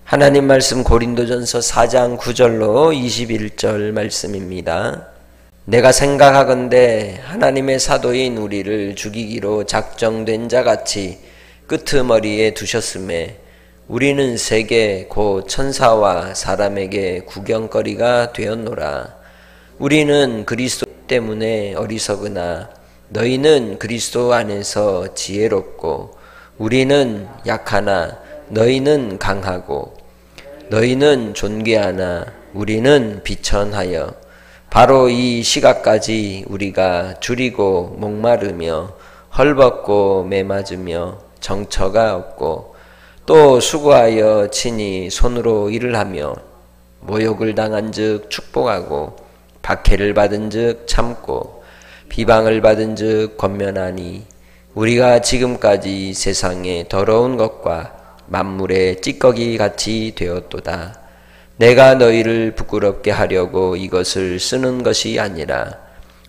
하나님 말씀 고린도전서 4장 9절로 21절 말씀입니다. 내가 생각하건대 하나님의 사도인 우리를 죽이기로 작정된 자같이 끄트머리에 두셨음에 우리는 세계 곧 천사와 사람에게 구경거리가 되었노라. 우리는 그리스도 때문에 어리석으나 너희는 그리스도 안에서 지혜롭고 우리는 약하나 너희는 강하고 너희는 존귀하나 우리는 비천하여 바로 이 시각까지 우리가 줄이고 목마르며 헐벗고 매맞으며 정처가 없고 또 수고하여 친히 손으로 일을 하며 모욕을 당한 즉 축복하고 박해를 받은 즉 참고 비방을 받은 즉 권면하니 우리가 지금까지 세상의 더러운 것과 만물의 찌꺼기 같이 되었도다. 내가 너희를 부끄럽게 하려고 이것을 쓰는 것이 아니라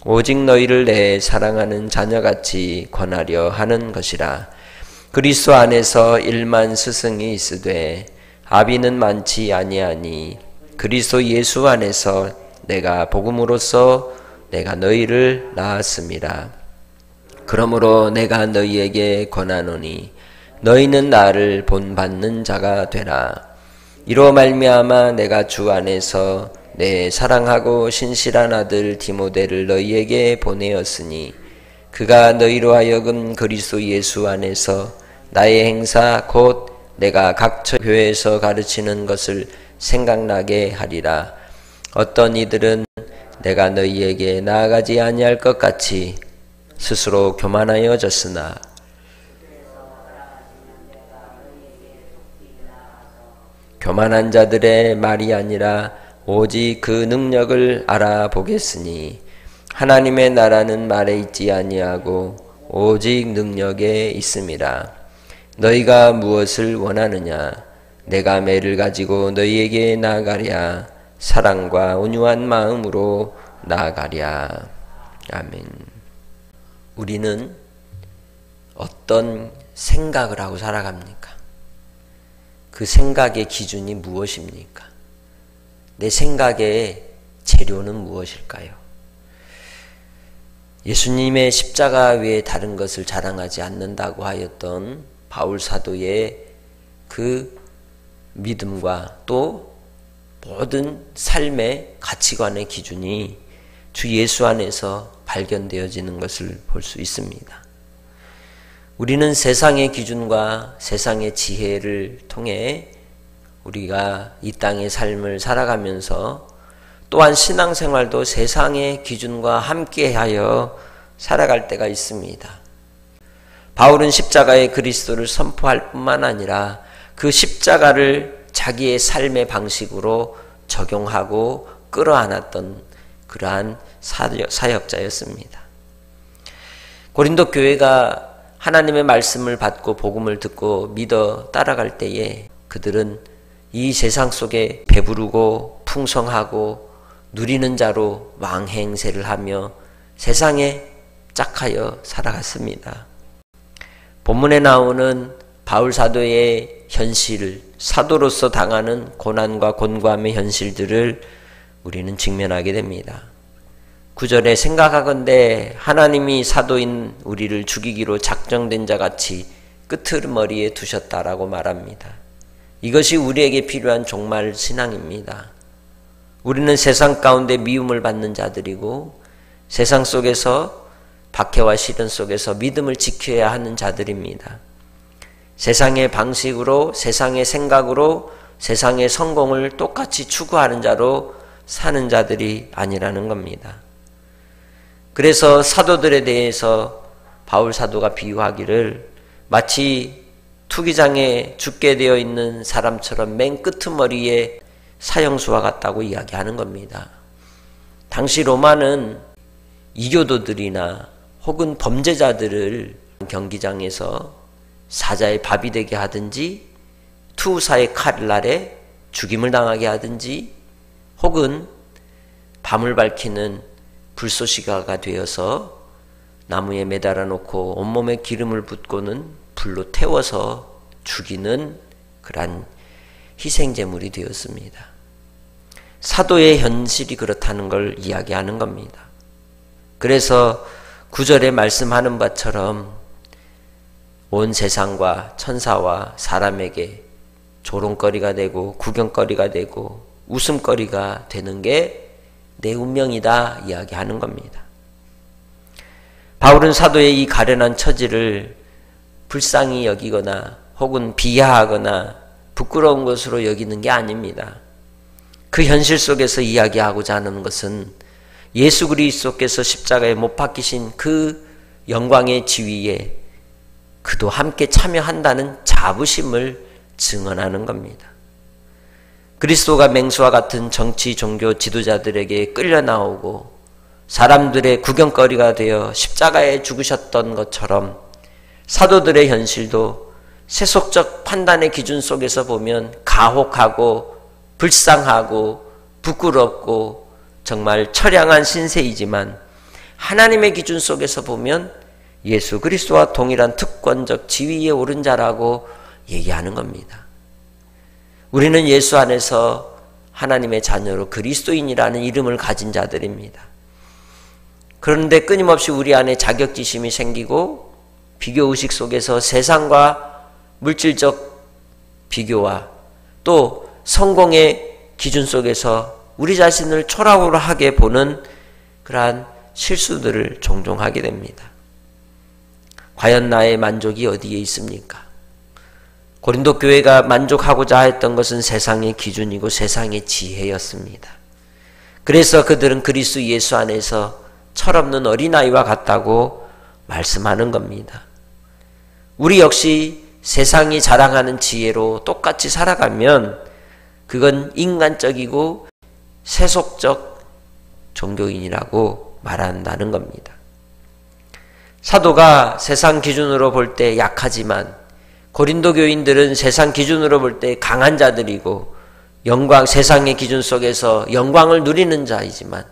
오직 너희를 내 사랑하는 자녀같이 권하려 하는 것이라. 그리스도 안에서 1만 스승이 있으되 아비는 많지 아니하니 그리스도 예수 안에서 내가 복음으로써 내가 너희를 낳았습니다. 그러므로 내가 너희에게 권하노니 너희는 나를 본받는 자가 되라. 이로 말미암아 내가 주 안에서 내 사랑하고 신실한 아들 디모데를 너희에게 보내었으니 그가 너희로 하여금 그리스도 예수 안에서 나의 행사 곧 내가 각 교회에서 가르치는 것을 생각나게 하리라. 어떤 이들은 내가 너희에게 나아가지 아니할 것 같이 스스로 교만하여졌으나 교만한 자들의 말이 아니라 오직 그 능력을 알아보겠으니 하나님의 나라는 말에 있지 아니하고 오직 능력에 있음이라. 너희가 무엇을 원하느냐? 내가 매를 가지고 너희에게 나아가랴. 사랑과 온유한 마음으로 나아가랴. 아멘. 우리는 어떤 생각을 하고 살아갑니까? 그 생각의 기준이 무엇입니까? 내 생각의 재료는 무엇일까요? 예수님의 십자가 외에 다른 것을 자랑하지 않는다고 하였던 바울 사도의 그 믿음과 또 모든 삶의 가치관의 기준이 주 예수 안에서 발견되어지는 것을 볼 수 있습니다. 우리는 세상의 기준과 세상의 지혜를 통해 우리가 이 땅의 삶을 살아가면서 또한 신앙생활도 세상의 기준과 함께하여 살아갈 때가 있습니다. 바울은 십자가의 그리스도를 선포할 뿐만 아니라 그 십자가를 자기의 삶의 방식으로 적용하고 끌어안았던 그러한 사역자였습니다. 고린도 교회가 하나님의 말씀을 받고 복음을 듣고 믿어 따라갈 때에 그들은 이 세상 속에 배부르고 풍성하고 누리는 자로 왕행세를 하며 세상에 짝하여 살아갔습니다. 본문에 나오는 바울 사도의 현실, 사도로서 당하는 고난과 곤고함의 현실들을 우리는 직면하게 됩니다. 9절에 생각하건대 하나님이 사도인 우리를 죽이기로 작정된 자같이 끄트머리에 두셨다라고 말합니다. 이것이 우리에게 필요한 종말 신앙입니다. 우리는 세상 가운데 미움을 받는 자들이고 세상 속에서 박해와 시련 속에서 믿음을 지켜야 하는 자들입니다. 세상의 방식으로 세상의 생각으로 세상의 성공을 똑같이 추구하는 자로 사는 자들이 아니라는 겁니다. 그래서 사도들에 대해서 바울 사도가 비유하기를 마치 투기장에 죽게 되어 있는 사람처럼 맨 끄트머리에 사형수와 같다고 이야기하는 겁니다. 당시 로마는 이교도들이나 혹은 범죄자들을 경기장에서 사자의 밥이 되게 하든지 투사의 칼을 아래 죽임을 당하게 하든지 혹은 밤을 밝히는 불쏘시개가 되어서 나무에 매달아 놓고 온몸에 기름을 붓고는 불로 태워서 죽이는 그러한 희생제물이 되었습니다. 사도의 현실이 그렇다는 걸 이야기하는 겁니다. 그래서 9절에 말씀하는 바처럼 온 세상과 천사와 사람에게 조롱거리가 되고 구경거리가 되고 웃음거리가 되는 게 내 운명이다 이야기하는 겁니다. 바울은 사도의 이 가련한 처지를 불쌍히 여기거나 혹은 비하하거나 부끄러운 것으로 여기는 게 아닙니다. 그 현실 속에서 이야기하고자 하는 것은 예수 그리스도께서 십자가에 못 박히신 그 영광의 지위에 그도 함께 참여한다는 자부심을 증언하는 겁니다. 그리스도가 맹수와 같은 정치, 종교 지도자들에게 끌려 나오고 사람들의 구경거리가 되어 십자가에 죽으셨던 것처럼 사도들의 현실도 세속적 판단의 기준 속에서 보면 가혹하고 불쌍하고 부끄럽고 정말 처량한 신세이지만 하나님의 기준 속에서 보면 예수 그리스도와 동일한 특권적 지위에 오른 자라고 얘기하는 겁니다. 우리는 예수 안에서 하나님의 자녀로 그리스도인이라는 이름을 가진 자들입니다. 그런데 끊임없이 우리 안에 자격지심이 생기고 비교의식 속에서 세상과 물질적 비교와 또 성공의 기준 속에서 우리 자신을 초라하게 보는 그러한 실수들을 종종 하게 됩니다. 과연 나의 만족이 어디에 있습니까? 고린도 교회가 만족하고자 했던 것은 세상의 기준이고 세상의 지혜였습니다. 그래서 그들은 그리스도 예수 안에서 철없는 어린아이와 같다고 말씀하는 겁니다. 우리 역시 세상이 자랑하는 지혜로 똑같이 살아가면 그건 인간적이고 세속적 종교인이라고 말한다는 겁니다. 사도가 세상 기준으로 볼 때 약하지만 고린도 교인들은 세상 기준으로 볼 때 강한 자들이고 영광, 세상의 기준 속에서 영광을 누리는 자이지만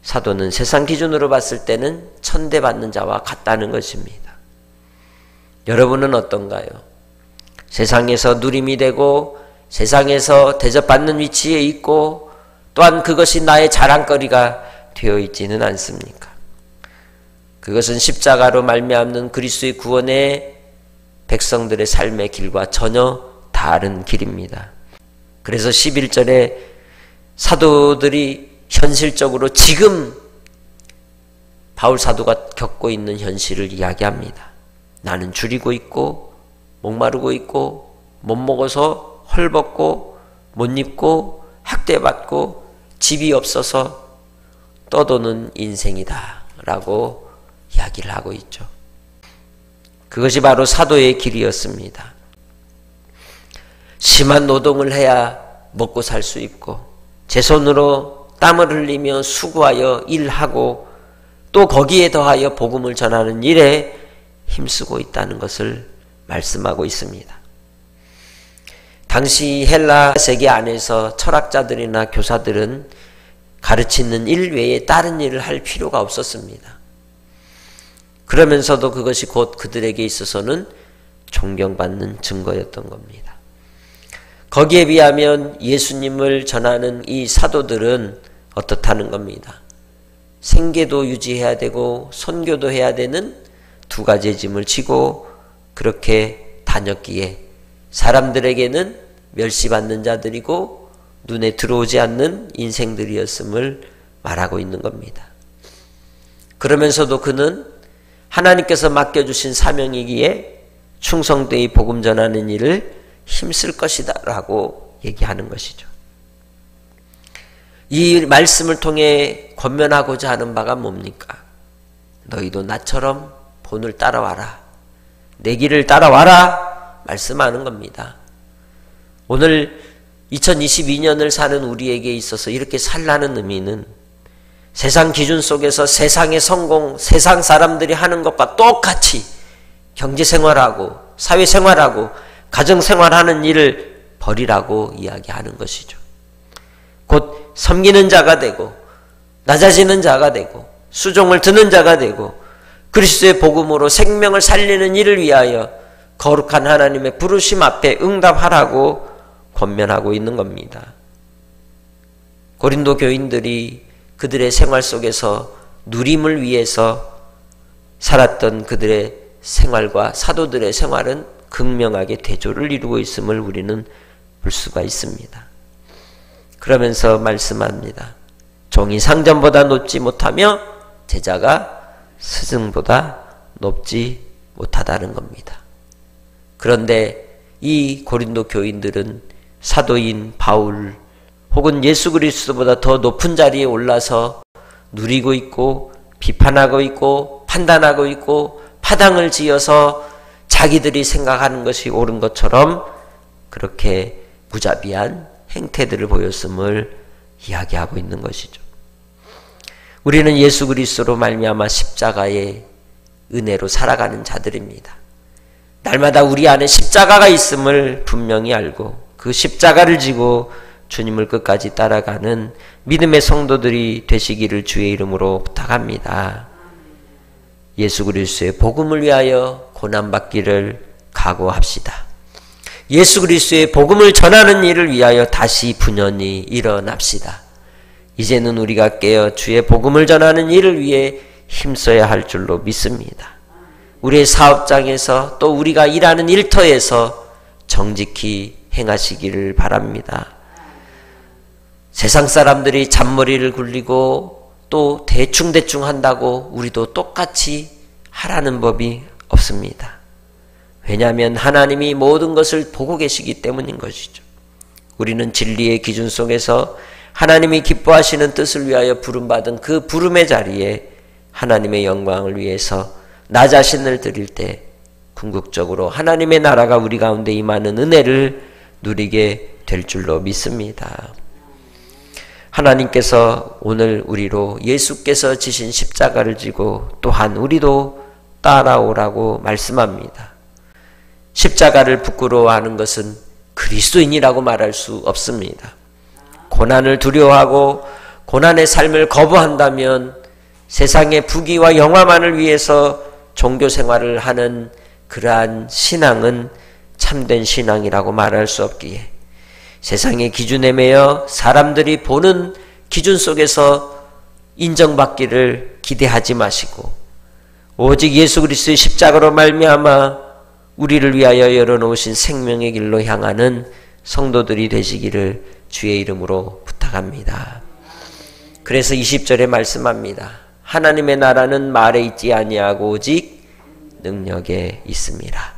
사도는 세상 기준으로 봤을 때는 천대받는 자와 같다는 것입니다. 여러분은 어떤가요? 세상에서 누림이 되고 세상에서 대접받는 위치에 있고 또한 그것이 나의 자랑거리가 되어 있지는 않습니까? 그것은 십자가로 말미암는 그리스도의 구원의 백성들의 삶의 길과 전혀 다른 길입니다. 그래서 11절에 사도들이 현실적으로 지금 바울 사도가 겪고 있는 현실을 이야기합니다. 나는 줄이고 있고 목마르고 있고 못 먹어서 헐벗고 못 입고 학대받고 집이 없어서 떠도는 인생이다 라고 이야기를 하고 있죠. 그것이 바로 사도의 길이었습니다. 심한 노동을 해야 먹고 살 수 있고 제 손으로 땀을 흘리며 수고하여 일하고 또 거기에 더하여 복음을 전하는 일에 힘쓰고 있다는 것을 말씀하고 있습니다. 당시 헬라 세계 안에서 철학자들이나 교사들은 가르치는 일 외에 다른 일을 할 필요가 없었습니다. 그러면서도 그것이 곧 그들에게 있어서는 존경받는 증거였던 겁니다. 거기에 비하면 예수님을 전하는 이 사도들은 어떻다는 겁니다. 생계도 유지해야 되고 선교도 해야 되는 두 가지의 짐을 지고 그렇게 다녔기에 사람들에게는 멸시받는 자들이고 눈에 들어오지 않는 인생들이었음을 말하고 있는 겁니다. 그러면서도 그는 하나님께서 맡겨주신 사명이기에 충성되이 복음 전하는 일을 힘쓸 것이다 라고 얘기하는 것이죠. 이 말씀을 통해 권면하고자 하는 바가 뭡니까? 너희도 나처럼 본을 따라와라. 내 길을 따라와라. 말씀하는 겁니다. 오늘 2022년을 사는 우리에게 있어서 이렇게 살라는 의미는 세상 기준 속에서 세상의 성공, 세상 사람들이 하는 것과 똑같이 경제생활하고 사회생활하고 가정생활하는 일을 버리라고 이야기하는 것이죠. 곧 섬기는 자가 되고 낮아지는 자가 되고 수종을 드는 자가 되고 그리스도의 복음으로 생명을 살리는 일을 위하여 거룩한 하나님의 부르심 앞에 응답하라고 권면하고 있는 겁니다. 고린도 교인들이 그들의 생활 속에서 누림을 위해서 살았던 그들의 생활과 사도들의 생활은 극명하게 대조를 이루고 있음을 우리는 볼 수가 있습니다. 그러면서 말씀합니다. 종이 상전보다 높지 못하며 제자가 스승보다 높지 못하다는 겁니다. 그런데 이 고린도 교인들은 사도인 바울 혹은 예수 그리스도보다 더 높은 자리에 올라서 누리고 있고 비판하고 있고 판단하고 있고 파당을 지어서 자기들이 생각하는 것이 옳은 것처럼 그렇게 무자비한 행태들을 보였음을 이야기하고 있는 것이죠. 우리는 예수 그리스도로 말미암아 십자가의 은혜로 살아가는 자들입니다. 날마다 우리 안에 십자가가 있음을 분명히 알고 그 십자가를 지고 주님을 끝까지 따라가는 믿음의 성도들이 되시기를 주의 이름으로 부탁합니다. 예수 그리스도의 복음을 위하여 고난받기를 각오합시다. 예수 그리스도의 복음을 전하는 일을 위하여 다시 분연히 일어납시다. 이제는 우리가 깨어 주의 복음을 전하는 일을 위해 힘써야 할 줄로 믿습니다. 우리의 사업장에서 또 우리가 일하는 일터에서 정직히 행하시기를 바랍니다. 세상 사람들이 잔머리를 굴리고 또 대충대충 한다고 우리도 똑같이 하라는 법이 없습니다. 왜냐하면 하나님이 모든 것을 보고 계시기 때문인 것이죠. 우리는 진리의 기준 속에서 하나님이 기뻐하시는 뜻을 위하여 부름받은 그 부름의 자리에 하나님의 영광을 위해서 나 자신을 드릴 때 궁극적으로 하나님의 나라가 우리 가운데 임하는 은혜를 누리게 될 줄로 믿습니다. 하나님께서 오늘 우리로 예수께서 지신 십자가를 지고 또한 우리도 따라오라고 말씀합니다. 십자가를 부끄러워하는 것은 그리스도인이라고 말할 수 없습니다. 고난을 두려워하고 고난의 삶을 거부한다면 세상의 부귀와 영화만을 위해서 종교 생활을 하는 그러한 신앙은 참된 신앙이라고 말할 수 없기에 세상의 기준에 매여 사람들이 보는 기준 속에서 인정받기를 기대하지 마시고 오직 예수 그리스도의 십자가로 말미암아 우리를 위하여 열어놓으신 생명의 길로 향하는 성도들이 되시기를 주의 이름으로 부탁합니다. 그래서 20절에 말씀합니다. 하나님의 나라는 말에 있지 아니하고 오직 능력에 있습니다.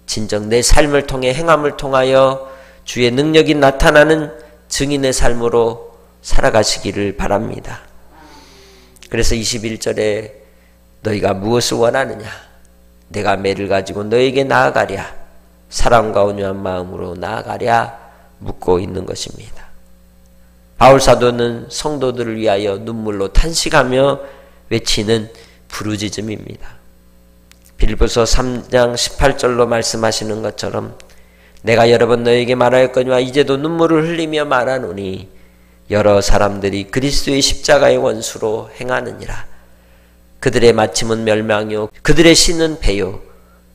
진정 내 삶을 통해 행함을 통하여 주의 능력이 나타나는 증인의 삶으로 살아가시기를 바랍니다. 그래서 21절에 너희가 무엇을 원하느냐? 내가 매를 가지고 너에게 나아가랴. 사랑과 온유한 마음으로 나아가랴 묻고 있는 것입니다. 바울 사도는 성도들을 위하여 눈물로 탄식하며 외치는 부르짖음입니다. 빌립보서 3장 18절로 말씀하시는 것처럼 내가 여러 번 너에게 말하였거니와 이제도 눈물을 흘리며 말하노니 여러 사람들이 그리스도의 십자가의 원수로 행하느니라. 그들의 마침은 멸망이요 그들의 신은 배요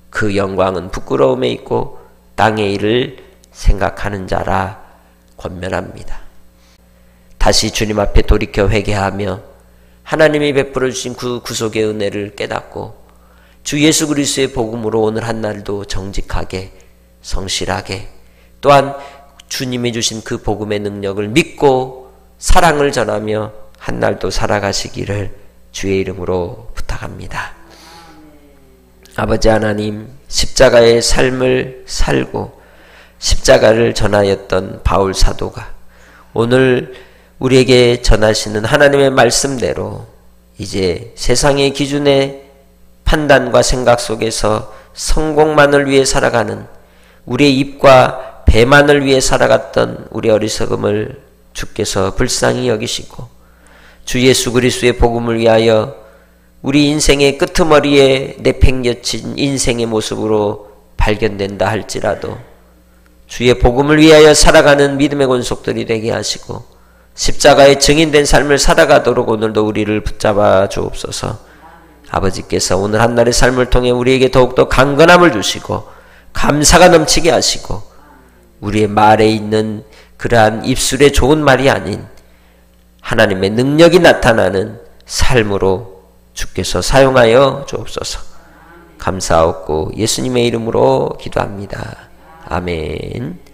그 영광은 부끄러움에 있고 땅의 일을 생각하는 자라 권면합니다. 다시 주님 앞에 돌이켜 회개하며 하나님이 베풀어 주신 그 구속의 은혜를 깨닫고 주 예수 그리스도의 복음으로 오늘 한날도 정직하게 성실하게 또한 주님이 주신 그 복음의 능력을 믿고 사랑을 전하며 한날도 살아가시기를 주의 이름으로 부탁합니다. 아버지 하나님, 십자가의 삶을 살고 십자가를 전하였던 바울 사도가 오늘 우리에게 전하시는 하나님의 말씀대로 이제 세상의 기준의 판단과 생각 속에서 성공만을 위해 살아가는 우리의 입과 배만을 위해 살아갔던 우리 어리석음을 주께서 불쌍히 여기시고 주 예수 그리스도의 복음을 위하여 우리 인생의 끄트머리에 내팽겨친 인생의 모습으로 발견된다 할지라도 주의 복음을 위하여 살아가는 믿음의 권속들이 되게 하시고 십자가의 증인된 삶을 살아가도록 오늘도 우리를 붙잡아 주옵소서. 아버지께서 오늘 한날의 삶을 통해 우리에게 더욱더 강건함을 주시고 감사가 넘치게 하시고 우리의 말에 있는 그러한 입술의 좋은 말이 아닌 하나님의 능력이 나타나는 삶으로 주께서 사용하여 주옵소서. 감사하옵고 예수님의 이름으로 기도합니다. 아멘.